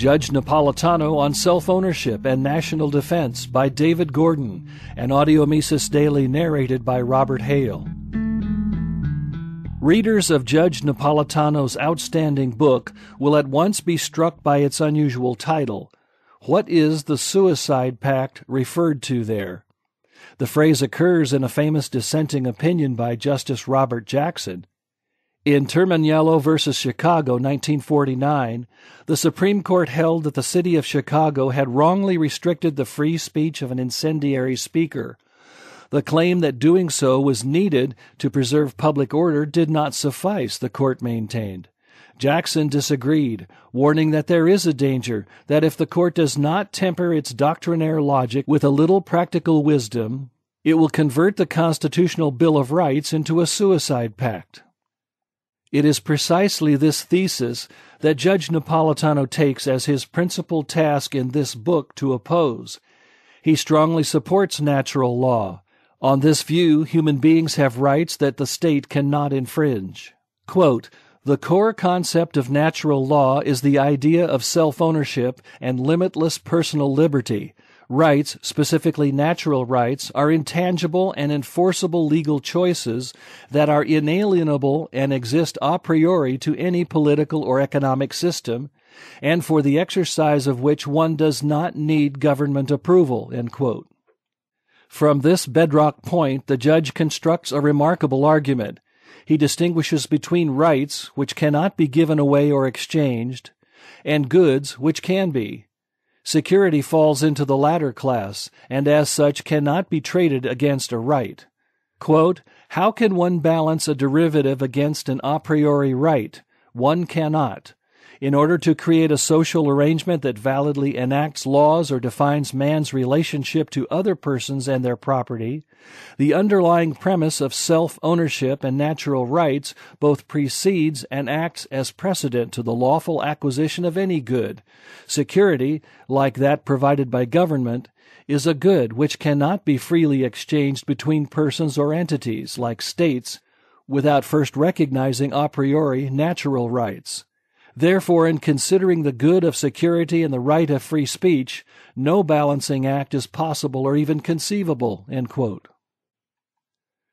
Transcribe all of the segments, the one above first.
Judge Napolitano on Self-Ownership and National Defense by David Gordon, an Audio Mises Daily narrated by Robert Hale. Readers of Judge Napolitano's outstanding book will at once be struck by its unusual title. What is the Suicide Pact referred to there? The phrase occurs in a famous dissenting opinion by Justice Robert Jackson. In Terminiello v. Chicago, 1949, the Supreme Court held that the city of Chicago had wrongly restricted the free speech of an incendiary speaker. The claim that doing so was needed to preserve public order did not suffice, the court maintained. Jackson disagreed, warning that there is a danger that if the court does not temper its doctrinaire logic with a little practical wisdom, it will convert the constitutional Bill of Rights into a suicide pact. It is precisely this thesis that Judge Napolitano takes as his principal task in this book to oppose. He strongly supports natural law. On this view, human beings have rights that the state cannot infringe. Quote, "The core concept of natural law is the idea of self-ownership and limitless personal liberty. Rights, specifically natural rights, are intangible and enforceable legal choices that are inalienable and exist a priori to any political or economic system, and for the exercise of which one does not need government approval." End quote. From this bedrock point, the judge constructs a remarkable argument. He distinguishes between rights, which cannot be given away or exchanged, and goods, which can be. Security falls into the latter class, and as such cannot be traded against a right. Quote, "How can one balance a derivative against an a priori right? One cannot. In order to create a social arrangement that validly enacts laws or defines man's relationship to other persons and their property, the underlying premise of self-ownership and natural rights both precedes and acts as precedent to the lawful acquisition of any good. Security, like that provided by government, is a good which cannot be freely exchanged between persons or entities, like states, without first recognizing a priori natural rights. Therefore, in considering the good of security and the right of free speech, no balancing act is possible or even conceivable." End quote.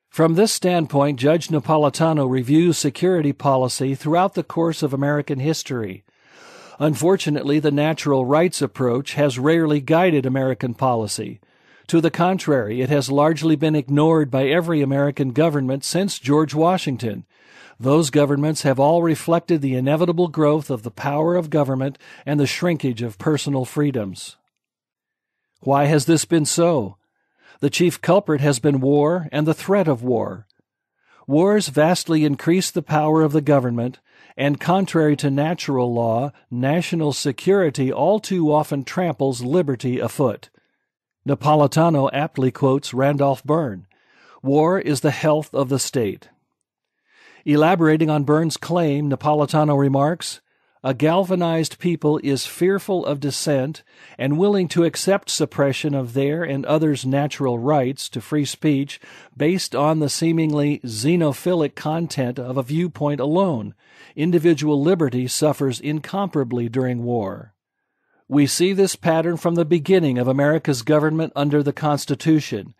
From this standpoint, Judge Napolitano reviews security policy throughout the course of American history. Unfortunately, the natural rights approach has rarely guided American policy. To the contrary, it has largely been ignored by every American government since George Washington. Those governments have all reflected the inevitable growth of the power of government and the shrinkage of personal freedoms. Why has this been so? The chief culprit has been war and the threat of war. Wars vastly increase the power of the government, and contrary to natural law, national security all too often tramples liberty afoot. Napolitano aptly quotes Randolph Byrne, "War is the health of the state." Elaborating on Byrne's claim, Napolitano remarks, "A galvanized people is fearful of dissent and willing to accept suppression of their and others' natural rights to free speech based on the seemingly xenophilic content of a viewpoint alone. Individual liberty suffers incomparably during war." We see this pattern from the beginning of America's government under the Constitution.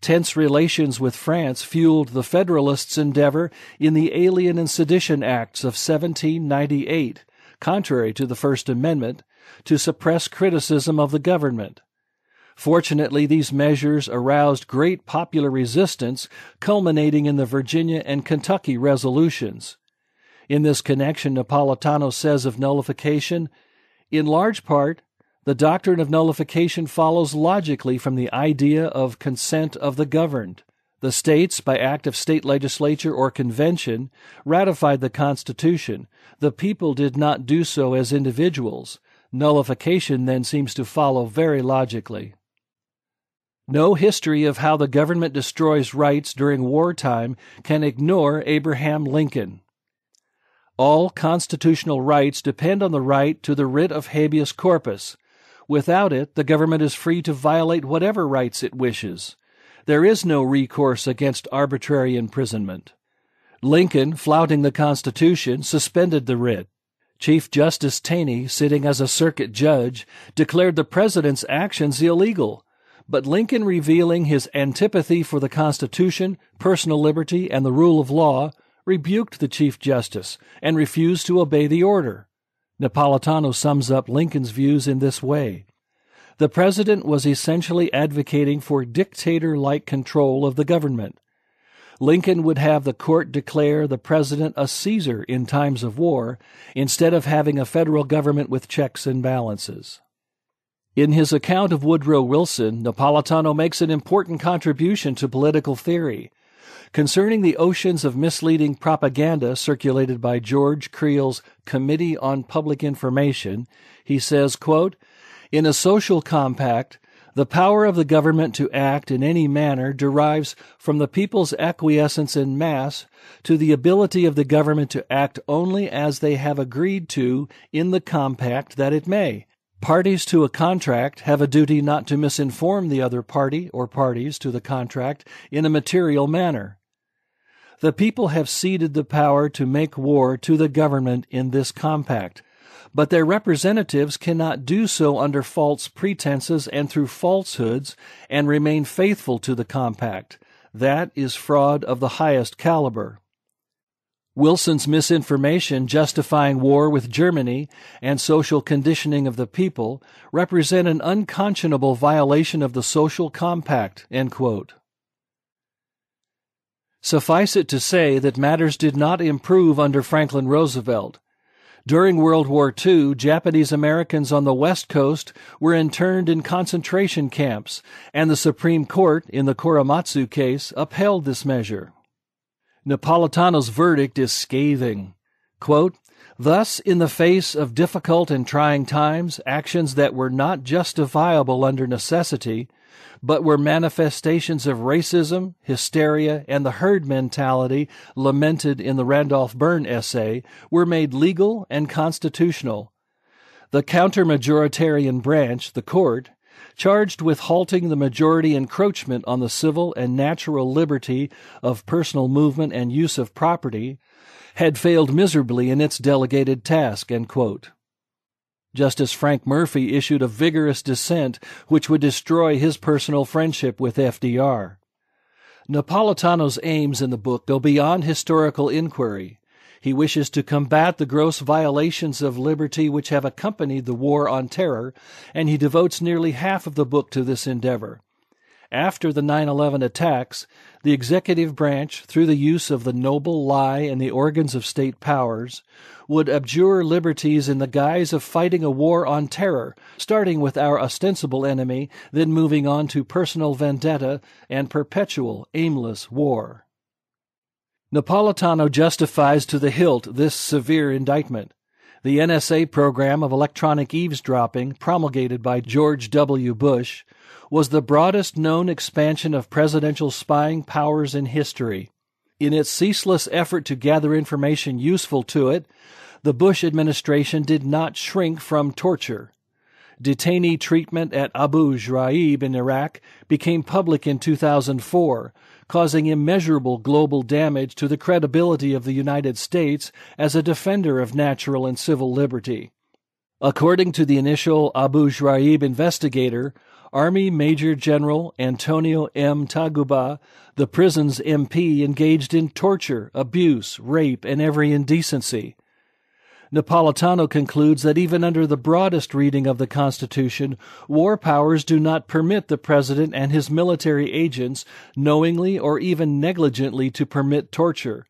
Tense relations with France fueled the Federalists' endeavor in the Alien and Sedition Acts of 1798, contrary to the First Amendment, to suppress criticism of the government. Fortunately, these measures aroused great popular resistance, culminating in the Virginia and Kentucky resolutions. In this connection, Napolitano says of nullification, "In large part, the doctrine of nullification follows logically from the idea of consent of the governed. The states, by act of state legislature or convention, ratified the Constitution. The people did not do so as individuals. Nullification then seems to follow very logically." No history of how the government destroys rights during wartime can ignore Abraham Lincoln. All constitutional rights depend on the right to the writ of habeas corpus. Without it, the government is free to violate whatever rights it wishes. There is no recourse against arbitrary imprisonment. Lincoln, flouting the Constitution, suspended the writ. Chief Justice Taney, sitting as a circuit judge, declared the president's actions illegal, but Lincoln, revealing his antipathy for the Constitution, personal liberty, and the rule of law, rebuked the Chief Justice and refused to obey the order. Napolitano sums up Lincoln's views in this way. The president was essentially advocating for dictator-like control of the government. Lincoln would have the court declare the president a Caesar in times of war, instead of having a federal government with checks and balances. In his account of Woodrow Wilson, Napolitano makes an important contribution to political theory. Concerning the oceans of misleading propaganda circulated by George Creel's Committee on Public Information, he says, quote, "In a social compact, the power of the government to act in any manner derives from the people's acquiescence in mass to the ability of the government to act only as they have agreed to in the compact that it may. Parties to a contract have a duty not to misinform the other party or parties to the contract in a material manner. The people have ceded the power to make war to the government in this compact, but their representatives cannot do so under false pretenses and through falsehoods and remain faithful to the compact. That is fraud of the highest caliber." Wilson's misinformation justifying war with Germany and social conditioning of the people represent an unconscionable violation of the social compact, end quote. Suffice it to say that matters did not improve under Franklin Roosevelt. During World War II, Japanese Americans on the West Coast were interned in concentration camps, and the Supreme Court, in the Korematsu case, upheld this measure. Napolitano's verdict is scathing. Quote, "Thus, in the face of difficult and trying times, actions that were not justifiable under necessity, but were manifestations of racism, hysteria, and the herd mentality lamented in the Randolph Byrne essay, were made legal and constitutional. The counter-majoritarian branch, the court, charged with halting the majority encroachment on the civil and natural liberty of personal movement and use of property, had failed miserably in its delegated task," end quote. Justice Frank Murphy issued a vigorous dissent which would destroy his personal friendship with FDR. Napolitano's aims in the book go beyond historical inquiry. He wishes to combat the gross violations of liberty which have accompanied the War on Terror, and he devotes nearly half of the book to this endeavor. After the 9/11 attacks, the executive branch, through the use of the noble lie and the organs of state powers, would abjure liberties in the guise of fighting a war on terror, starting with our ostensible enemy, then moving on to personal vendetta and perpetual, aimless war. Napolitano justifies to the hilt this severe indictment. The NSA program of electronic eavesdropping, promulgated by George W. Bush, was the broadest known expansion of presidential spying powers in history. In its ceaseless effort to gather information useful to it, the Bush administration did not shrink from torture. Detainee treatment at Abu Ghraib in Iraq became public in 2004, causing immeasurable global damage to the credibility of the United States as a defender of natural and civil liberty. According to the initial Abu Ghraib investigator, Army Major General Antonio M. Taguba, the prison's MP, engaged in torture, abuse, rape, and every indecency. Napolitano concludes that even under the broadest reading of the Constitution, war powers do not permit the president and his military agents knowingly or even negligently to permit torture.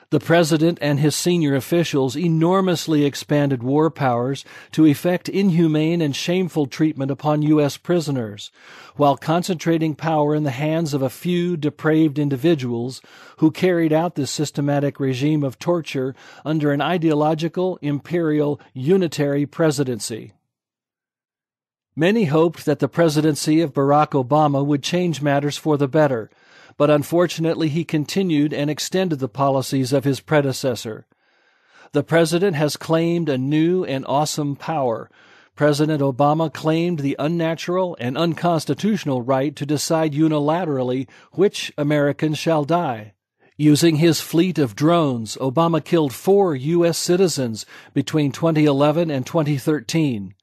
The president and his senior officials enormously expanded war powers to effect inhumane and shameful treatment upon U.S. prisoners, while concentrating power in the hands of a few depraved individuals who carried out this systematic regime of torture under an ideological, imperial, unitary presidency. Many hoped that the presidency of Barack Obama would change matters for the better, but unfortunately he continued and extended the policies of his predecessor. The president has claimed a new and awesome power. President Obama claimed the unnatural and unconstitutional right to decide unilaterally which Americans shall die. Using his fleet of drones, Obama killed 4 U.S. citizens between 2011 and 2013.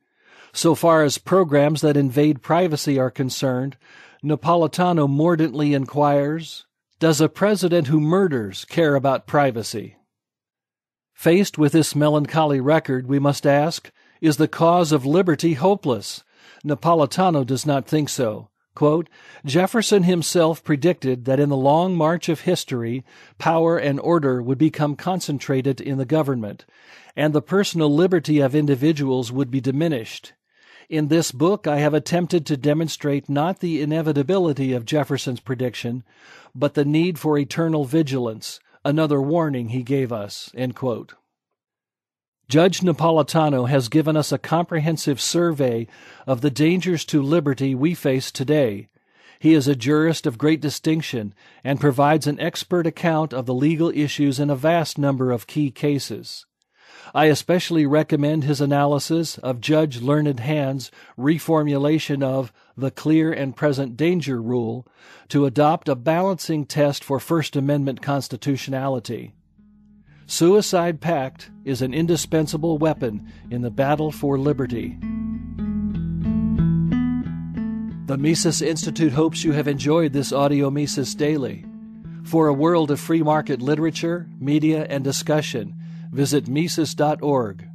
So far as programs that invade privacy are concerned, Napolitano mordantly inquires, does a president who murders care about privacy? Faced with this melancholy record, we must ask, is the cause of liberty hopeless? Napolitano does not think so. Quote, Jefferson himself predicted that in the long march of history, power and order would become concentrated in the government, and the personal liberty of individuals would be diminished. In this book, I have attempted to demonstrate not the inevitability of Jefferson's prediction, but the need for eternal vigilance, another warning he gave us. End quote. Judge Napolitano has given us a comprehensive survey of the dangers to liberty we face today. He is a jurist of great distinction and provides an expert account of the legal issues in a vast number of key cases. I especially recommend his analysis of Judge Learned Hand's reformulation of the clear and present danger rule to adopt a balancing test for First Amendment constitutionality. Suicide Pact is an indispensable weapon in the battle for liberty. The Mises Institute hopes you have enjoyed this Audio Mises Daily. For a world of free market literature, media, and discussion, visit Mises.org.